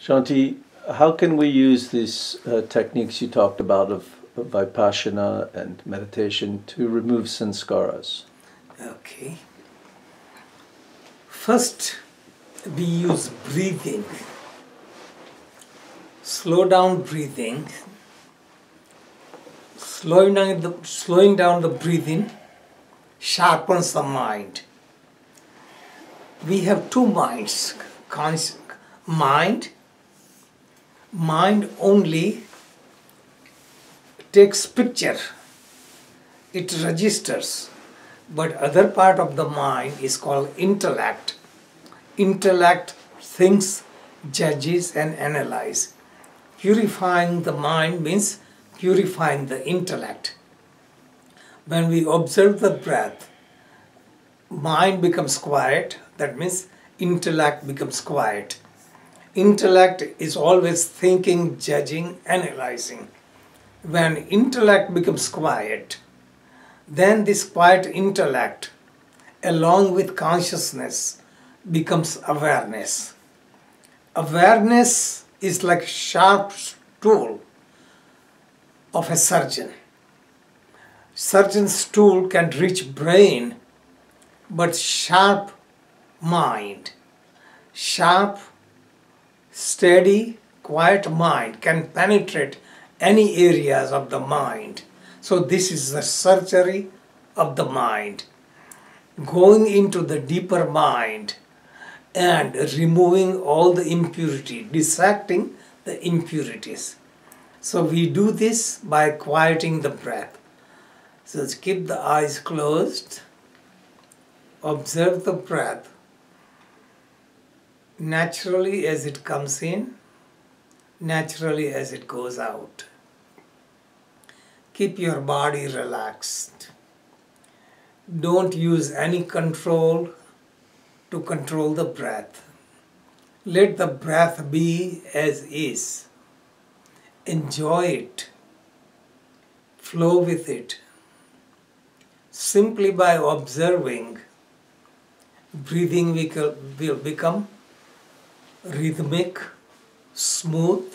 Shanti, how can we use these techniques you talked about of Vipassana and meditation to remove sanskaras? Okay. First, we use breathing. Slow down breathing. Slowing down the breathing sharpens the mind. We have two minds. Mind only takes picture. It registers. But other part of the mind is called intellect. Intellect thinks, judges and analyzes. Purifying the mind means purifying the intellect. When we observe the breath, mind becomes quiet. That means intellect becomes quiet. Intellect is always thinking, judging, analyzing. When intellect becomes quiet, then this quiet intellect, along with consciousness, becomes awareness. Awareness is like a sharp tool of a surgeon. Surgeon's tool can reach brain, but sharp mind, sharp, steady, quiet mind can penetrate any areas of the mind. So this is the surgery of the mind. Going into the deeper mind and removing all the impurity, dissecting the impurities. So we do this by quieting the breath. So keep the eyes closed. Observe the breath naturally as it comes in, naturally as it goes out. Keep your body relaxed. Don't use any control to control the breath. Let the breath be as is. Enjoy it. Flow with it. Simply by observing, breathing will become rhythmic, smooth,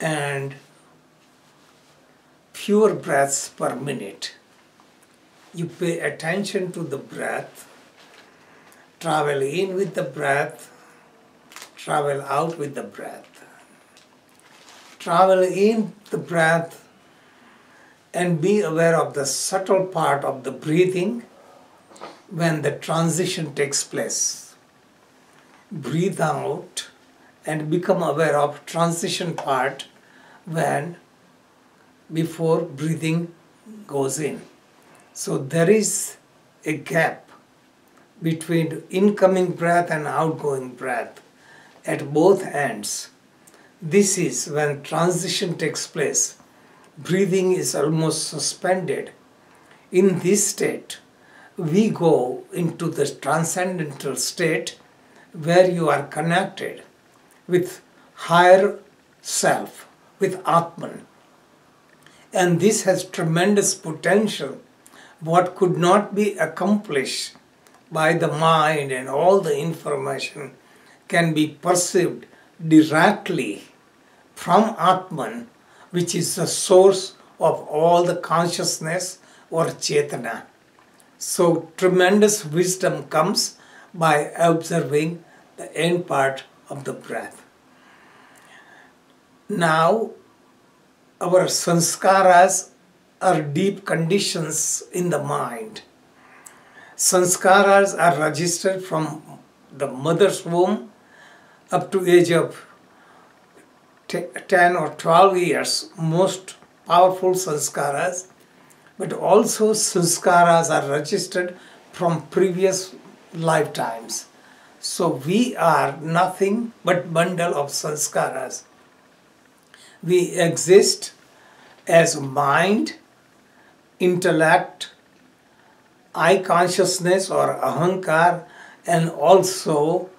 and pure breaths per minute. You pay attention to the breath, travel in with the breath, travel out with the breath. Travel in the breath and be aware of the subtle part of the breathing when the transition takes place. Breathe out and become aware of transition part before breathing goes in. So there is a gap between incoming breath and outgoing breath at both ends. This is when transition takes place. Breathing is almost suspended. In this state, we go into the transcendental state where you are connected with higher self, with Atman. And this has tremendous potential. What could not be accomplished by the mind and all the information can be perceived directly from Atman, which is the source of all the consciousness or Chetana. So tremendous wisdom comes by observing the end part of the breath. Now, our sanskaras are deep conditions in the mind. Sanskaras are registered from the mother's womb up to age of 10 or 12 years, most powerful sanskaras, but also sanskaras are registered from previous lifetimes. So we are nothing but bundle of sanskaras. We exist as mind, intellect, I consciousness or ahankar, and also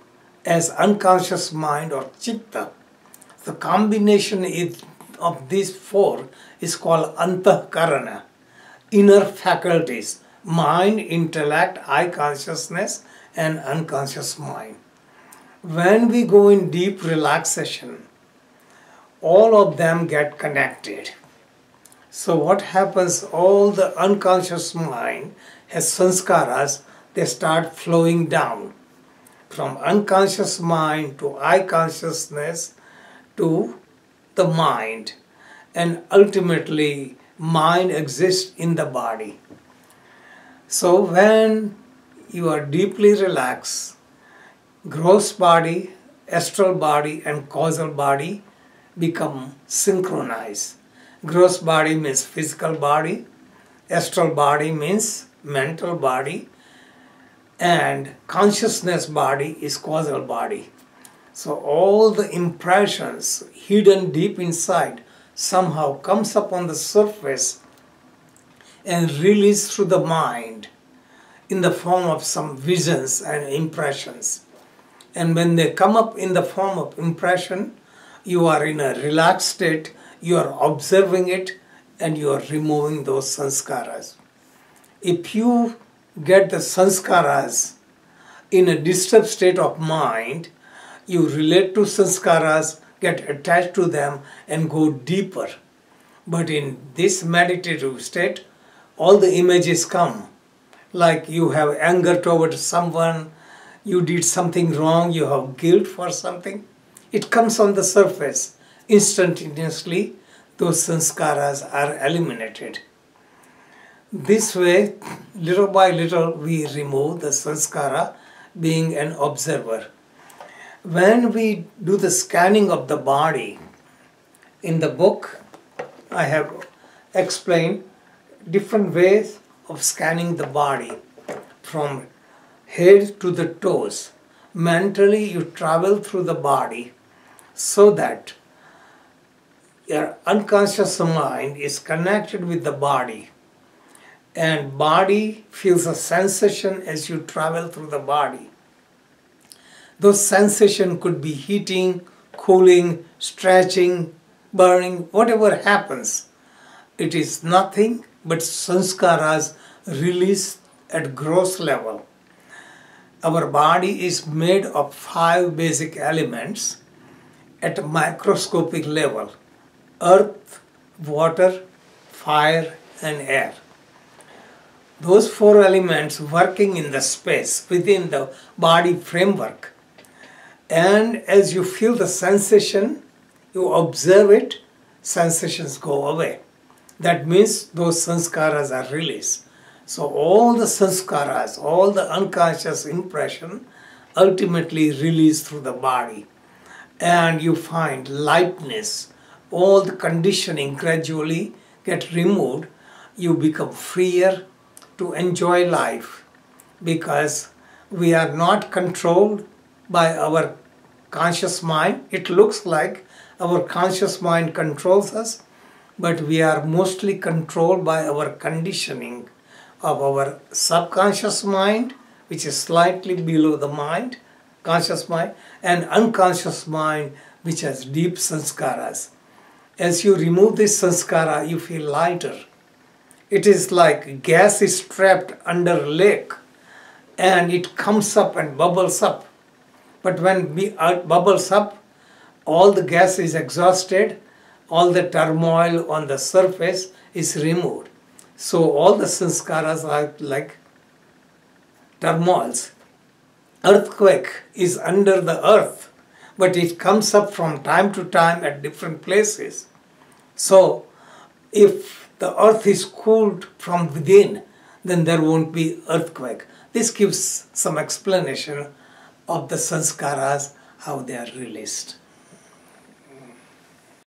as unconscious mind or chitta. The combination of these four is called antahkarana, inner faculties, mind, intellect, I consciousness, and unconscious mind. When we go in deep relaxation, all of them get connected. So what happens, all the unconscious mind has sanskaras, they start flowing down from unconscious mind to eye consciousness to the mind, and ultimately mind exists in the body. So when you are deeply relaxed, gross body, astral body and causal body become synchronized. Gross body means physical body, astral body means mental body, and consciousness body is causal body. So all the impressions hidden deep inside somehow comes up on the surface and released through the mind in the form of some visions and impressions. And when they come up in the form of impression, you are in a relaxed state, you are observing it, and you are removing those sanskaras. If you get the sanskaras in a disturbed state of mind, you relate to sanskaras, get attached to them, and go deeper. But in this meditative state, all the images come. Like you have anger towards someone, you did something wrong, you have guilt for something. It comes on the surface. Instantaneously, those sanskaras are eliminated. This way, little by little, we remove the sanskara, being an observer. When we do the scanning of the body, in the book, I have explained different ways of scanning the body from head to the toes. Mentally, you travel through the body so that your unconscious mind is connected with the body, and body feels a sensation as you travel through the body. Those sensations could be heating, cooling, stretching, burning, whatever happens. It is nothing but sanskaras released at gross level. Our body is made of 5 basic elements at a microscopic level: earth, water, fire and air. Those 4 elements working in the space within the body framework. And as you feel the sensation, you observe it, sensations go away. That means those sanskaras are released. So all the sanskaras, all the unconscious impression ultimately released through the body. And you find lightness, all the conditioning gradually get removed. You become freer to enjoy life because we are not controlled by our conscious mind. It looks like our conscious mind controls us, but we are mostly controlled by our conditioning of our subconscious mind, which is slightly below the mind, conscious mind, and unconscious mind, which has deep sanskaras. As you remove this sanskara, you feel lighter. It is like gas is trapped under a lake and it comes up and bubbles up. But when it bubbles up, all the gas is exhausted, all the turmoil on the surface is removed. So all the sanskaras are like turmoils. Earthquake is under the earth, but it comes up from time to time at different places. So if the earth is cooled from within, then there won't be earthquake. This gives some explanation of the sanskaras, how they are released.